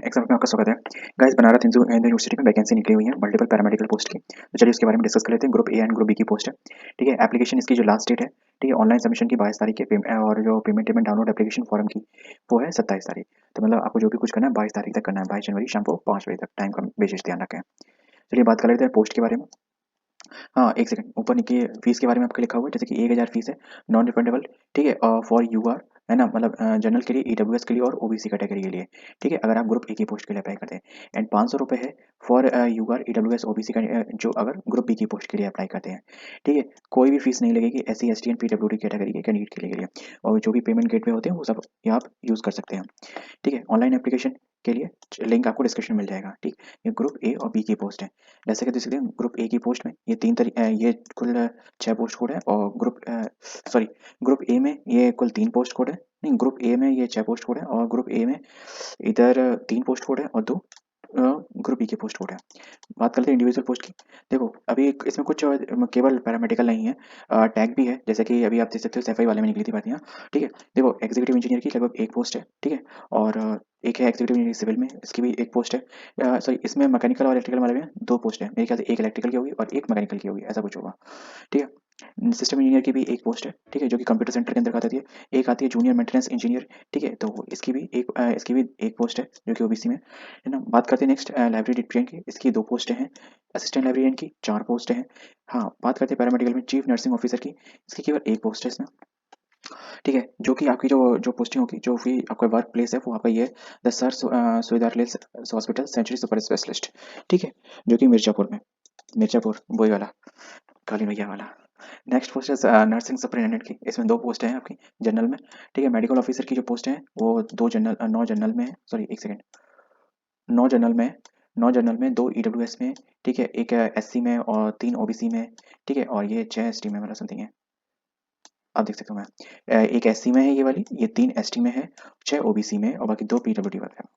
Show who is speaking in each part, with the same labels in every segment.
Speaker 1: Exam में आपका स्वागत है। गाइस, बनारस हिंदू यूनिवर्सिटी में वैकेंसी निकली हुई है मल्टीपल पैरामेडिकल पोस्ट की। तो चलिए उसके बारे में डिस्कस कर लेते हैं। Group A and group B की पोस्ट है। ठीक है, एप्लीकेशन इसकी जो लास्ट डेट है, ठीक है, ऑनलाइन सबमिशन की 22 तारीख है। और जो पेमेंट डाउनलोड एप्लीकेशन फॉर्म की वो है 27 तारीख। तो मतलब आपको जो भी कुछ करना है 22 तारीख तक करना है, 22 जनवरी शाम को 5 बजे तक। टाइम का विशेष ध्यान रखें। चलिए बात कर लेते हैं पोस्ट के बारे में। हाँ, एक सेकंड, ऊपर नीचे फीस के बारे में आपका लिखा हुआ है, जैसे कि 1000 फीस है, नॉन रिफंडेबल। ठीक है, फॉर यूआर है ना, मतलब जनरल के लिए, ईडब्ल्यूएस के लिए और ओबीसी कैटेगरी के लिए। ठीक है, अगर आप ग्रुप ए की पोस्ट के लिए अप्लाई करते हैं। एंड 500 रुपये है फॉर यूआर, ईडब्ल्यूएस, ओबीसी का, जो अगर ग्रुप बी की पोस्ट के लिए अप्लाई करते हैं। ठीक है, कोई भी फीस नहीं लगेगी SC ST and PWD category के कैंडिडेट के लिए। और जो भी पेमेंट गेटवे होते हैं वो सब ये आप यूज़ कर सकते हैं। ठीक है, ऑनलाइन एप्लीकेशन के लिए लिंक आपको डिस्क्रिप्शन में मिल जाएगा। ठीक, ये ग्रुप ए और बी की पोस्ट है। जैसे कि देख सकते हैं, ग्रुप ए की पोस्ट में ये कुल 6 पोस्ट कोड है। और ग्रुप ए में ये कुल 3 पोस्ट कोड है। नहीं, ग्रुप ए में ये 6 पोस्ट कोड है और ग्रुप ए में इधर 3 पोस्ट कोड है और 2 ग्रुप बी के पोस्ट कोड है। बात करते हैं इंडिविजुअल पोस्ट की। देखो, अभी इसमें कुछ केवल पैरामेडिकल नहीं है, टैग भी है। जैसे कि अभी आप देख सकते हो सफाई वाले में निकली थी भर्तियाँ। ठीक है, देखो एग्जीक्यूटिव इंजीनियर की लगभग एक पोस्ट है। ठीक है, और एक है एग्जीक्यूटिव इंजीनियर सिविल में, इसकी भी एक पोस्ट है। सॉरी, इसमें मैकेनिकल और इलेक्ट्रिकल वाले में 2 पोस्ट है। मेरे ख्याल से एक इलेक्ट्रिकल की होगी और एक मैकेनिकल की होगी, ऐसा कुछ होगा। ठीक है, सिस्टम इंजीनियर की भी एक पोस्ट है। ठीक है, जो कि कंप्यूटर सेंटर के अंदर आती है। एक आती है जूनियर मेंटेनेंस इंजीनियर। ठीक है, तो इसकी भी एक पोस्ट है जो कि ओबीसी में है ना। बात करते हैं नेक्स्ट लाइब्रेरी टेक्नीशियन की। इसकी 2 पोस्ट हैं। असिस्टेंट लाइब्रेरियन की 4 पोस्ट हैं। हाँ, बात करते हैं पैरामेडिकल में चीफ नर्सिंग ऑफिसर की। इसकी केवल एक पोस्ट है इसमें। ठीक है, जो कि आपकी जो पोस्टिंग होगी, जो भी आपका वर्क प्लेस है, वो आपका ये है, द सर सुविधार्लेस हॉस्पिटल सेंचुरी सुपर स्पेशलिस्ट। ठीक है, जो कि मिर्जापुर वही वाला, काली मैया वाला। नेक्स्ट पोस्ट है नर्सिंग सुपरिटेंडेंट की। इसमें 2 पोस्ट हैं आपकी जनरल में। ठीक है, मेडिकल ऑफिसर की जो पोस्ट है वो 9 जनरल में है। सॉरी, एक सेकंड, 9 जनरल में है। 9 जनरल में, 2 ईडब्ल्यूएस में। ठीक है, एक एससी में और 3 ओबीसी में। ठीक है, और ये 6 एसटी में, मतलब समथिंग है। आप देख सकते हो मैं, एक एससी में है ये वाली, ये 3 एसटी में है, 6 ओबीसी में और बाकी 2 पीडब्ल्यूडी वाले हैं।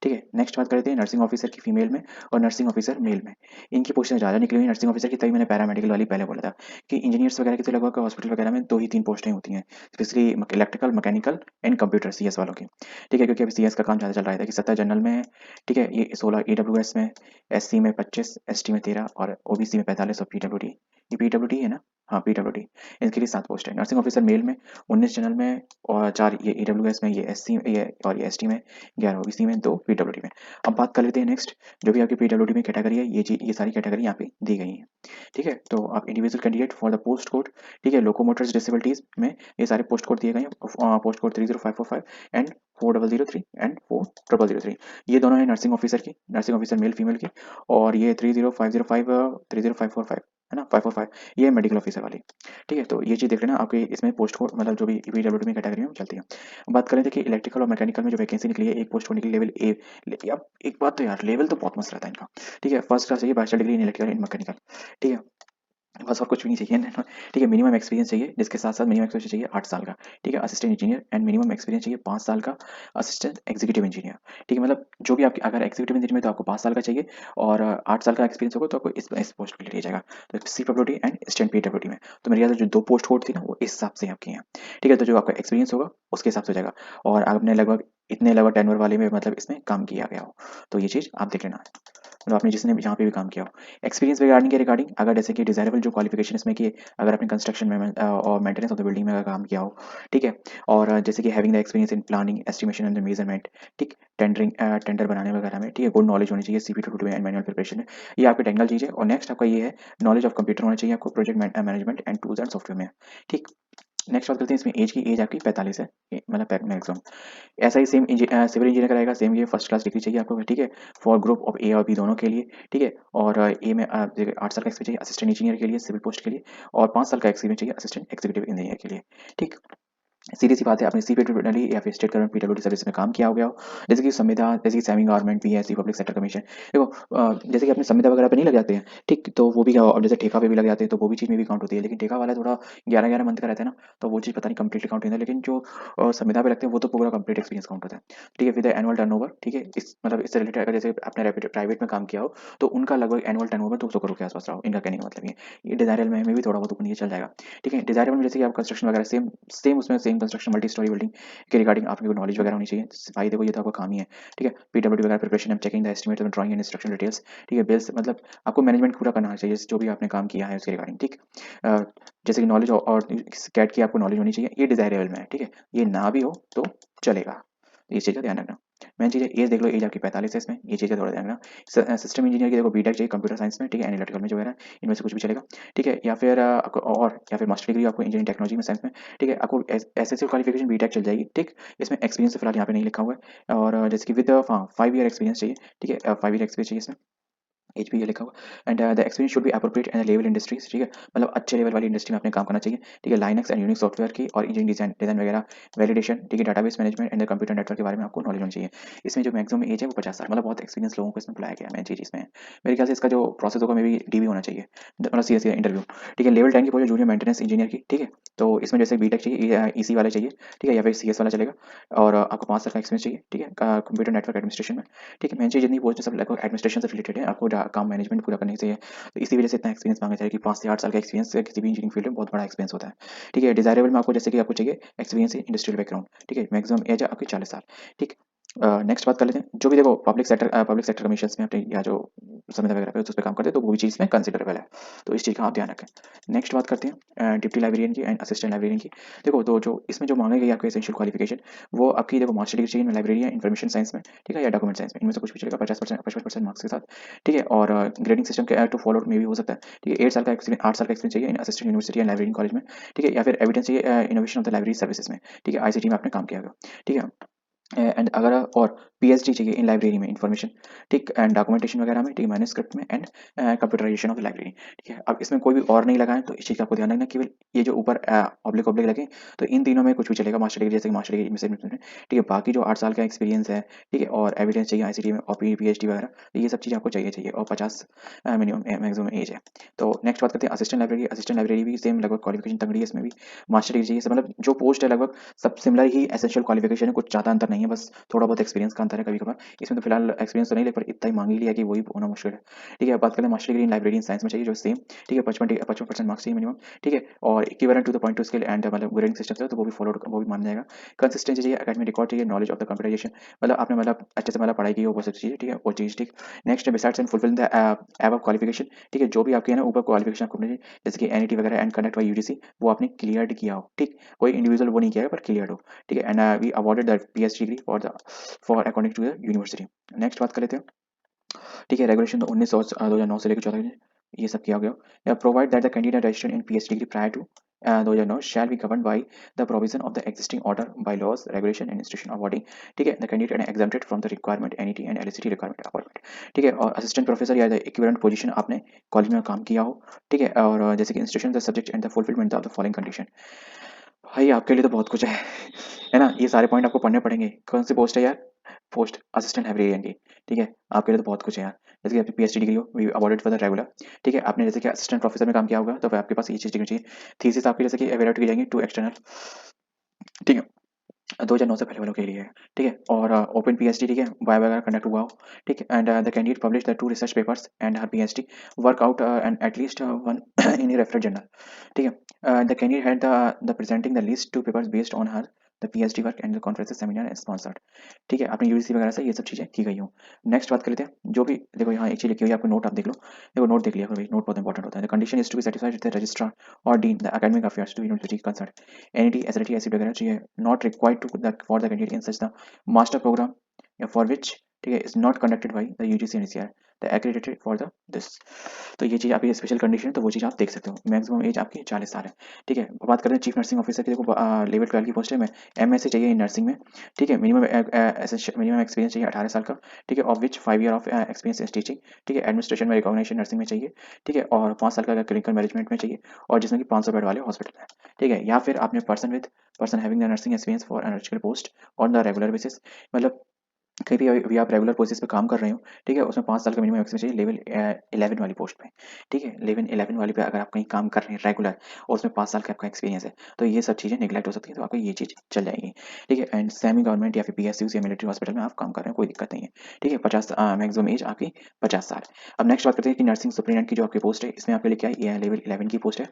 Speaker 1: ठीक है, नेक्स्ट बात करते हैं नर्सिंग ऑफिसर की फीमेल में और नर्सिंग ऑफिसर मेल में। इनकी पोस्टें ज़्यादा निकली हुई हैं नर्सिंग ऑफिसर की, तभी मैंने पैरामेडिकल वाली पहले बोला था कि इंजीनियर्स वगैरह की तो लगभग हॉस्पिटल वगैरह में 2 ही 3 पोस्टें होती हैं, specially electrical, mechanical and computer CS वालों की। ठीक है, क्योंकि अभी सीएस का काम ज़्यादा चल रहा है कि 17 जनरल में है। ठीक है, ये 16 ईडब्ल्यूएस में, एससी में 25, एसटी में 13 और ओबीसी में 45 और पीडब्ल्यूडी, ये पीडब्ल्यूडी है ना, हाँ पीडब्ल्यूडी। इनके लिए 7 पोस्ट है। नर्सिंग ऑफिसर मेल में 19 जनरल में और 4 ये ईडब्ल्यूएस में, ये एससी ये और ये एसटी में, 11 ओबीसी में, 2 पीडब्ल्यूडी में। अब बात कर लेते हैं नेक्स्ट, जो भी आपकी पीडब्ल्यूडी में कैटेगरी है, ये सारी कैटेगरी यहाँ पे दी गई हैं। ठीक है, तो आप individual candidate for the post code. ठीक है, लोकोमोटर्स डिसेबिलिटीज में ये सारे पोस्ट कोड दिए गए हैं, पोस्ट कोड 30545 एंड 4003 एंड 4003। ये दोनों है नर्सिंग ऑफिसर की, नर्सिंग ऑफिसर मेल फीमेल की। और ये 30505, 30545 है ना, 545, ये है मेडिकल ऑफिसर वाली। ठीक है, तो ये चीज़ देख लेना, आपके इसमें पोस्ट कोड मतलब जो भी पीडब्ल्यूडी में कैटेगरी में चलती है। बात करें, देखिए इलेक्ट्रिकल और मैकेनिकल में जो वैकेंसी निकली है, एक पोस्ट को निकली लेवल ए। अब एक बात तो यार, लेवल तो बहुत मस्त रहता है इनका। ठीक है, फर्स्ट क्लास चाहिए, bachelor degree in electrical and mechanical. ठीक है, बस और कुछ भी नहीं चाहिए ना। ठीक है, मिनिमम एक्सपीरियंस चाहिए, जिसके साथ साथ मिनिमम एक्सपीरियंस चाहिए 8 साल का। ठीक है, assistant engineer and minimum experience चाहिए 5 साल का असिस्टेंट एग्जीक्यूटिव इंजीनियर। ठीक है, मतलब जो भी आपकी, अगर एग्जीक्यूटिव इंजीनियर में तो आपको 5 साल का चाहिए और 8 साल का एक्सपीरियंस होगा तो आपको इस पोस्ट के लिए लिया जाएगा। तो C W and stand P W में, तो मेरे याद है जो 2 पोस्ट कोड थी ना, वो इस हिसाब से आपकी हैं। ठीक है, तो जो आपका एक्सपीरियंस होगा उसके हिसाब से हो जाएगा। और आपने लगभग टेन्योर वाले में, मतलब इसमें काम किया गया हो, तो ये चीज़ आप देख लेना। मतलब आपने जिसने भी जहाँ पे भी काम किया हो। एक्सपीरियंस रिगार्डिंग अगर जैसे कि डिजायरेबल जो क्वालिफिकेशन इसमें कि अगर आपने कंस्ट्रक्शन में और मेंटेनेंस ऑफ द बिल्डिंग में अगर काम किया हो। ठीक है, और जैसे कि having the experience in planning, estimation and measurement. ठीक, टेंडर बनाने वगैरह में। ठीक है, गुड नॉलेज होनी चाहिए CP two and manual preparation में, ये आपकी टेक्निकल चीज़ है। और नेक्स्ट आपका ये है, नॉलेज ऑफ कंप्यूटर होना चाहिए आपको, project management and tools and software में। ठीक, नेक्स्ट बात करते हैं इसमें एज की। एज आपकी 45 है, मतलब मैक्सिमम। ऐसा ही सेम सिविल इंजीनियर का रहेगा, सेम ये फर्स्ट क्लास डिग्री चाहिए आपको। ठीक है, फॉर ग्रुप ऑफ ए और बी दोनों के लिए। ठीक है, और ए में 8 साल का एक्सपीरियंस चाहिए असिस्टेंट इंजीनियर के लिए, सिविल पोस्ट के लिए। और 5 साल का एक्सपीरियंस चाहिए असिस्टेंट एग्जीक्यूटिव इंजीनियर के लिए। ठीक, सीधी सी बात है, आपने सीपीडब्ल्यूडी या फिर स्टेट गवर्नमेंट पीडब्ल्यूडी सर्विस में काम किया हो गया हो, जैसे कि संविदा, जैसे कि semi government, PSC, public sector commission. देखो, जैसे कि अपने संविदा वगैरह पे नहीं लग जाते हैं। ठीक, तो वो भी और जैसे ठेका पे भी लग जाते हैं, तो वो भी चीज़ में भी काउंट होती है। लेकिन ठेका वाला थोड़ा 11-11 मंथ का रहता है ना, तो वो चीज़ पता नहीं कंप्लीटली काउंट होता है। लेकिन जो संविदा पे लगते हैं वो तो पूरा कंप्लीट एक्सपीरियंस काउंट होता है। ठीक है, विद एनुअल टर्नओवर। ठीक है, इससे रिलेटेड अगर जैसे आपने प्राइवेट में काम किया हो, तो उनका लगभग एनुअल टर्नओवर 200 करोड़ के आसपास रहा हो, इनका कहने का मतलब ये डिजायरल में भी थोड़ा बहुत ऊपर नीचे चल जाएगा। ठीक है, डिजायरेबल में जैसे कि आप कंस्ट्रक्शन वगैरह सेम सेम उसमें same building construction, multi storey building के रिगार्डिंग आपको नॉलेज वगैरह होनी चाहिए। भाई देखो ये तो आपका काम ही है, ठीक है। पीडब्ल्यूडी वगैरह preparation, and checking the estimate, drawing and instruction details, ठीक है। बिल्स मतलब आपको मैनेजमेंट पूरा करना चाहिए जो भी आपने काम किया है उसके रिगार्डिंग, ठीक। अ, जैसे कि नॉलेज और कैट की आपको नॉलेज होनी चाहिए, ये डिजायरेबल में है, ठीक है। ये ना भी हो तो चलेगा, तो इस चीज़ का ध्यान रखना। मेन चीज़ है एज देख लो, एज आपकी 45 है इसमें, ये चीज़ का थोड़ा ध्यान रखना। सिस्टम इंजीनियर की देखो बीटेक चाहिए कंप्यूटर साइंस में, ठीक है, एनालिटिकल में जो है इनमें से कुछ भी चलेगा, ठीक है। या फिर आपको और या फिर मास्टर डिग्री आपको इंजीनियरिंग टेक्नोलॉजी में साइंस में, ठीक है। आपको एसएससी क्वालिफिकेशन बीटेक चल जाएगी, ठीक। इसमें एक्सपीरियंस फिलहाल यहाँ पे नहीं लिखा हुआ है, और जैसे कि विद 5 ईयर एक्सपीरियंस चाहिए, ठीक है। 5 ईयर एक्सपीरियंस चाहिए इसमें, एच पी लिखा हुआ। And the experience should be appropriate and level industries, ठीक है। मतलब अच्छे लेवल वाली इंडस्ट्री में आपने काम करना चाहिए, ठीक है। लाइनक्स एंड यूनिक्स सॉफ्टवेयर की और इंजीनियरिंग डिजाइन वगैरह, वैलिडेशन, ठीक है। Database management and computer network के बारे में आपको नॉलेज होनी चाहिए। इसमें जो मैक्सिमम एज है वो 50 साल, मतलब बहुत एक्सपीरियंस लोगों को इसमें बुलाया गया है। मेन चीज इसमें है। मेरे ख्याल से इसका जो प्रोसेस होगा मे भी डीवी होना चाहिए, मतलब सी एस इंटरव्यू, ठीक है। लेवल 10 की पोजीशन जूनियर मेंटेनेंस इंजीनियर की, ठीक है। तो इसमें जैसे बीटेक चाहिए, ईसी वाला चाहिए, ठीक है, या फिर सीएस वाला चलेगा, और आपको 5 साल का एक्सपीरियंस चाहिए, ठीक है, कंप्यूटर नेटवर्क एडमिनिस्ट्रेशन में, ठीक है। मेन चीज जितनी पोस्ट सब लगभग एडमिनिस्ट्रेशन से रिलेटेड है, आपको काम मैनेजमेंट पूरा करने से, तो इसी वजह से इतना एक्सपीरियंस मांगा जाए कि 5 से 8 साल का एक्सपीरियंस किसी भी इंजीनियरिंग फील्ड में बहुत बड़ा एक्सपीरियंस होता है, ठीक है। डिजायरेबल में आपको जैसे कि आपको चाहिए एक्सपीरियंस इन इंडस्ट्रियल बैकग्राउंड, ठीक है। मैक्सिमम एज आपकी 40 साल, ठीक। नेक्स्ट बात कर लेते हैं, जो भी देखो पब्लिक सेक्टर कमीशंस में अपने या जो संविदा वगैरह पे उस पर काम करते हैं, तो वो भी चीज़ में कंसिडरेबल है, तो इस चीज़ का आप ध्यान रखें। नेक्स्ट बात करते हैं डिप्टी लाइब्रेरियन की एंड असिस्टेंट लाइब्रेरियन की। देखो तो जो इसमें जो मांगी गई आपको एसेंशियल क्वालिफिकेशन, वो आपकी देखो मास्टर डिग्री चाहिए लाइब्रेरी या इन्फॉर्मेशन साइंस में, ठीक है, या डॉक्यूमेंट साइंस में, इनमें से कुछ भी चलेगा, 50% मार्क्स के साथ, ठीक है। और ग्रेडिंग सिस्टम के टू फॉलो में भी हो सकता है, ठीक है। 8 साल का एक्सपीरियंस चाहिए in assistant university and library college में, ठीक है। या फिर एविडेंस चाहिए innovation of the library services में, ठीक है, आईसीटी में आपने काम किया होगा, ठीक है। एंड अगर और पीएचडी चाहिए इन लाइब्रेरी में इंफॉर्मेशन, ठीक, एंड डॉक्यूमेंटेशन वगैरह में, ठीक है, मैन्युस्क्रिप्ट में, एंड कंप्यूटराइजेशन ऑफ लाइब्रेरी, ठीक है। अब इसमें कोई भी और नहीं लगाएं, तो इस चीज़ का आपको ध्यान रखना, केवल ये जो ऊपर ऑब्लिक ऑब्लिक लगे, तो इन तीनों में कुछ भी चलेगा, मास्टर डिग्री जैसे कि मास्टर डिग्री में, ठीक है। बाकी जो 8 साल का एक्सपीरियंस है, ठीक है, और एविडेंस चाहिए आईसीटी में और पीएचडी वगैरह, तो ये सब चीज़ आपको चाहिए चाहिए, और 50 मिनिमम मैक्सिमम एज है। तो नेक्स्ट बात करते हैं असिस्टेंट लाइब्रेरी भी सेम लगभग क्वालिफिकेशन तगड़ी है, इसमें भी मास्टर डिग्री चाहिए, मतलब जो पोस्ट है लगभग सब सिमिलर ही एसेंशियल क्वालिफिकेशन है, कुछ ज़्यादा अंतर नहीं है, बस थोड़ा बहुत एक्सपीरियंस का अंतर है कभी कभार। इसमें तो फिलहाल एक्सपीरियंस तो नहीं, लेकिन इतना ही मांग ही लिया कि वही होना मुश्किल है, ठीक है। बात करें master degree in library science में चाहिए जो सेम, ठीक है, 55% मार्क्स चाहिए मिनिमम, ठीक है। और equivalent to the point two skill and मतलब ग्रेडिंग सिस्टम है, तो वो भी फॉलो, वो भी मान जाएगा। कंसिस्टेंसी चाहिए, एकेडमिक रिकॉर्ड चाहिए, नॉलेज ऑफ द कंप्यूटराइजेशन, मतलब आपने मतलब अच्छे से मतलब पढ़ाई की हो, वो सब चीज़ें, ठीक है, वो चीज़, ठीक। Next besides and fulfil the above qualification, ठीक है, जो भी आपके है ना ऊपर क्वालिफिकेशन आपको मिले, जैसे कि एनईटी वगैरह एंड कंडक्ट बाय यूजीसी, वो आपने क्लियर किया हो, ठीक। कोई इंडिविजुअल वो नहीं किया है पर क्लियर हो, ठीक है। And we awarded the PhD degree for according to the university. Next बात कर लेते हैं, ठीक है। रेगुलेशन 2009 से लेकर 14 ये सब किया गया, provide that the candidate registered in PhD degree prior to 2009 shall be govern by the provision of the existing order by laws regulation and institution awarding, ठीक है। The candidate and exempted from the requirement NET and LCT requirement appointment, ठीक है। और assistant professor या the equivalent position आपने college में काम किया हो, ठीक है। और जैसे कि institution the subject and the fulfilment of the following condition, भाई आपके लिए तो बहुत कुछ है ना, ये सारे पॉइंट आपको पढ़ने पड़ेंगे। कौन सी पोस्ट है यार? पोस्ट असिस्टेंट लाइब्रेरियन की, ठीक है। आपके लिए तो बहुत कुछ है यार, जैसे कि आपकी पीएचडी डिग्री हो, we awarded for the regular, ठीक है। आपने जैसे कि असिस्टेंट प्रोफेसर में काम किया होगा, तो आपके पास ये चीज़ डिग्री चाहिए। थीसिस आपकी जैसे कि एवेल्यूएट की जाएंगी टू एक्सटर्नल, ठीक है, 2009 से पहले वालों के लिए है, ठीक है। और ओपन पीएचडी, ठीक है, वाई वगैरह कंडक्ट हुआ हो, ठीक है। And the candidate publish the 2 research papers and her PhD work out and at least one in reference journal, ठीक है। The candidate had the presenting the least 2 papers based on her the PhD work and the conferences seminar sponsored, ठीक है। अपनी UGC वगैरह से ये सब चीज़ें की गई हो। नेक्स्ट बात कर लेते हैं, जो भी देखो यहाँ एक चीज़ लिखी हुई है, आपको नोट आप देख लो, देखो नोट देख लिया भाई, नोट बहुत इंपॉर्टेंट होता है। The condition is to be satisfied with the registrar और dean the academic affairs to university concern, NET SLT ऐसी वगैरह चाहिए, not required to the for the candidate in such the master programme या for which, ठीक है, is not conducted by the UGC NCR the accredited for the this, तो ये चीज़ आपकी special condition है, तो वो चीज़ आप देख सकते हो। मैक्सिमम एज आपकी 40 साल है, ठीक है। बात करें चीफ नर्सिंग ऑफिसर की, देखो लेवल 12 की पोस्ट है में एमएससी चाहिए इन नर्सिंग में, ठीक है। मिनिमम एक्सपीरियंस चाहिए 18 साल का, ठीक है, of which 5 year of experience in teaching, ठीक है। एडमिनिस्ट्रेशन में रिकॉग्निशन नर्सिंग में चाहिए, ठीक है। और 5 साल का क्लिनिकल मैनेजमेंट में चाहिए, और जिसमें कि 500 बेड वाले हॉस्पिटल में, ठीक है। या फिर आपने person having the nursing experience for an post on the regular basis, मतलब कहीं भी अभी आप रेगुलर पोस्ट्स पे काम कर रहे हो, ठीक है, उसमें 5 साल का मिनिमम एक्सपीरियंस चाहिए लेवल 11 वाली पोस्ट पे, ठीक है? लेवल 11 वाली पे अगर आप कहीं काम कर रहे हैं रेगुलर और उसमें 5 साल का आपका एक्सपीरियंस है, तो ये सब चीज़ें नेग्लेक्ट हो सकती है, तो आपको ये चीज़ चल जाएगी, ठीक है? एंड सेमी गवर्नमेंट या फिर पीएसयूज़ या मिलिट्री हॉस्पिटल में आप काम कर रहे हैं, कोई दिक्कत नहीं है, ठीक है? 50 मैक्सिमम एज आपकी 50 साल। अब नेक्स्ट बात करते हैं कि नर्सिंग सुपरिटेंडेंट की जो आपकी पोस्ट है, इसमें आपके लिए क्या है, ये है लेवल 11 की पोस्ट है,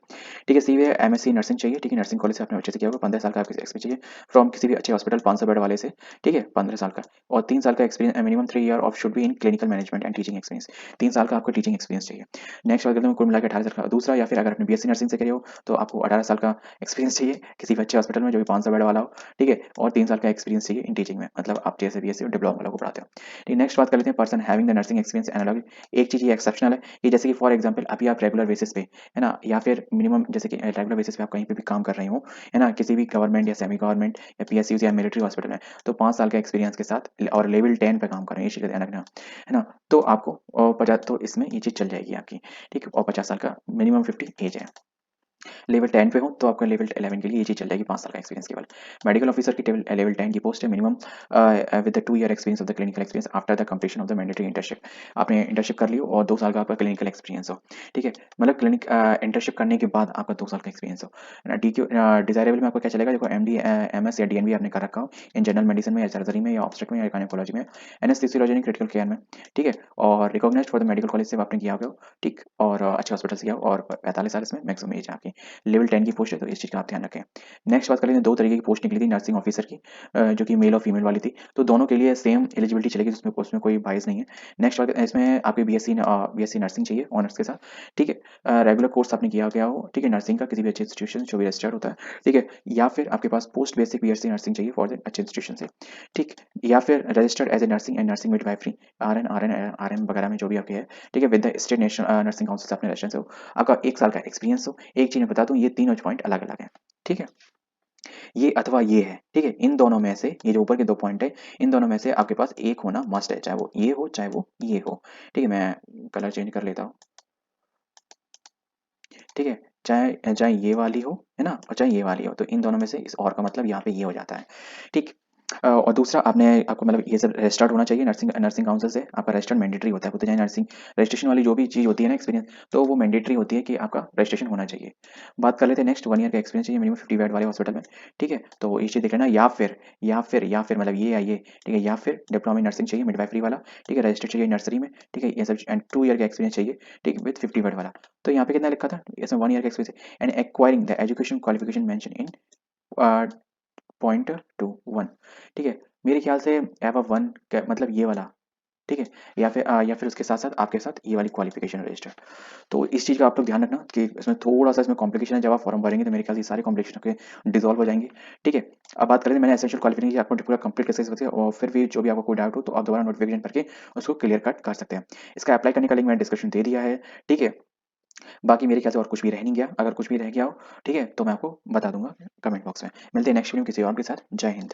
Speaker 1: ठीक है? सीए एमएससी नर्सिंग चाहिए, ठीक है? नर्सिंग कॉलेज से आपने अच्छे से किया होगा, 15 साल का आपका एक्सपीरियंस चाहिए फ्रॉम किसी भी अच्छे हॉस्पिटल 500 बेड वाले से, ठीक है? 15 साल का और 3 साल का experience minimum 3 year of should be in clinical management and teaching experience. 3 साल का आपको टीचिंग एक्सपीरियंस चाहिए। नेक्स्ट बात करते हैं कुल मिला के 18 साल का दूसरा या फिर अगर आपने बीएससी नर्सिंग से करी हो तो आपको 18 साल का एक्सपीरियंस चाहिए किसी भी अच्छे हॉस्पिटल में जो भी 500 बेड वाला हो, ठीक है? और 3 साल का एक्सपीरियंस चाहिए इन टीचिंग में, मतलब आप जैसे बीएससी डिप्लोमा वालों को पढ़ाते हो। ठीक, नेक्स्ट बात कर लेते हैं person having the nursing experience analogue. एक चीज़ ये एक्सेप्शनल है कि जैसे कि फॉर एग्जांपल अभी आप रेगुलर बेसिस पे, है ना? या फिर मिनिमम जैसे कि रेगुलर बेसिस पे आप कहीं पे भी काम कर रहे हो, है ना? किसी भी गवर्नमेंट या सेमी गवर्नमेंट या पीएसयूज़ या मिलिट्री हॉस्पिटल में, तो 5 साल का एक्सपीरियंस के साथ और लेवल 10 पे काम कर रहे हैं, ये चीज़ का ध्यान रखना, है ना? तो आपको 50 तो इसमें ये चीज़ चल जाएगी आपकी, ठीक है? और 50 साल का मिनिमम 50 एज है। लेवल 10 पे हो तो आपका लेवल 11 के लिए ये चीज़ चल जाएगी 5 साल का एक्सपीरियंस केवल। मेडिकल ऑफिसर की लेवल 10 की पोस्ट है minimum with the 2 year experience of the clinical experience after the completion of the mandatory internship. आपने इंटर्नशिप कर ली हो और 2 साल का आपका क्लिनिकल एक्सपीरियंस हो, ठीक है? मतलब इंटर्नशिप करने के बाद आपका 2 साल का एक्सपीरियंस हो। डीक्यू डिज़ायरेबल में आपको क्या चलेगा, देखो एमडी, एमएस या डीएनबी आपने कर रखा हो इन जनरल मेडिसिन में या सर्जरी में या ऑब्स्टेट्रिक में या गायनेकोलॉजी में, एनेस्थीसियोलॉजी क्रिटिकल केयर में, ठीक है? और recognised for the medical college से आपने किया होगा, ठीक? और अच्छे हॉस्पिटल से किया हो और 45 साल इसमें मैक्सिमम एज है आपकी। लेवल 10 की पोस्ट है तो इस चीज़ का आप ध्यान रखें। नेक्स्ट बात कर लेते हैं 2 तरीके की पोस्ट निकली थी नर्सिंग ऑफिसर की, जो कि मेल और फीमेल वाली थी। तो दोनों के लिए सेम एलिजिबिलिटी चलेगी, उसमें उसमें कोई बायस नहीं है। नेक्स्ट बात इसमें आपकी बीएससी नर्सिंग चाहिए ऑनर्स के साथ, ठीक है? रेगुलर कोर्स आपने किया गया हो, ठीक है? नर्सिंग का किसी भी अच्छे इंस्टीट्यूशन जो भी रजिस्टर्ड होता है, ठीक है? या फिर आपके पास पोस्ट बेसिक बीएससी नर्सिंग चाहिए फॉर द अच्छे इंस्टीट्यूशन से, ठीक? या फिर registered as a nursing and nursing midwifery RN वगैरह में जो भी आपके है, ठीक है? With the state national nursing council से आपने रजिस्ट्रेशन हो, आपका 1 साल का एक्सपीरियंस हो। एक चीज़ मैं बता दूँ, ये तीनों पॉइंट अलग-अलग हैं, ठीक है? ये अथवा ये है, ठीक है? इन दोनों में से ये जो ऊपर के 2 पॉइंट है, इन दोनों में से आपके पास एक होना मस्ट है, चाहे वो ये हो, चाहे वो ये हो, ठीक है? मैं कलर चेंज कर लेता हूँ, ठीक है? चाहे चाहे ये वाली हो, है ना? और चाहे ये वाली हो, तो इन दोनों में से इस और का मतलब यहाँ पे ये हो जाता है, ठीक? और दूसरा आपको मतलब ये सब रजिस्टर्ड होना चाहिए नर्सिंग नर्सिंग काउंसिल से, आपका रजिस्टर्ड मैंडेटरी होता है, वो तो चाहे नर्सिंग रजिस्ट्रेशन वाली जो भी चीज़ होती है ना एक्सपीरियंस, तो वो मैंडेटरी होती है कि आपका रजिस्ट्रेशन होना चाहिए। बात कर लेते हैं नेक्स्ट 1 ईयर का एक्सपीरियंस चाहिए मिनिमम 50 बेड वाले हॉस्पिटल में, ठीक है? तो ये चीज़ देख लेना, या फिर मतलब ये या ये, ठीक है? या फिर डिप्लोमा इन नर्सिंग चाहिए मिडवाइफरी वाला, ठीक है? रजिस्टर्ड चाहिए नर्सरी में, ठीक है? ये सब एंड 2 ईयर का एक्सपीरियंस चाहिए, ठीक है? विद 50 बेड वाला। तो यहाँ पे कितना लिखा था? इसमें 1 ईयर का experience and acquiring the education qualification mention in a, point two 1, ठीक है? मेरे ख्याल से एब ऑफ 1 क्या मतलब ये वाला, ठीक है? या फिर उसके साथ-साथ आपके साथ ये वाली क्वालिफ़िकेशन रजिस्टर्ड। तो इस चीज़ का आप लोग ध्यान रखना कि इसमें थोड़ा-सा इसमें कॉम्प्लिकेशन है, जब आप फॉर्म भरेंगे तो मेरे ख्याल से ये सारे कॉम्प्लिकेशन आपके डिसॉल्व हो जाएँगे, ठीक है? अब बात करें मैंने एसेंशियल क्वालिफ़िकेशन आपको पूरा कंप्लीट कैसे कर सकते हैं और फिर भी जो भी आपको कोई डाउट हो तो आप दोबारा नोटिफ़िकेशन करके उसको क्लियर कट कर सकते हैं। इसका अप्लाई करने का लिंक मैंने डिस्क्रिप्शन दे दिया है, ठीक है? बाकी मेरे ख्याल से और कुछ भी रह नहीं गया, अगर कुछ भी रह गया हो, ठीक है? तो मैं आपको बता दूँगा कमेंट बॉक्स में। मिलते हैं नेक्स्ट वीडियो में किसी और के साथ। जय हिंद।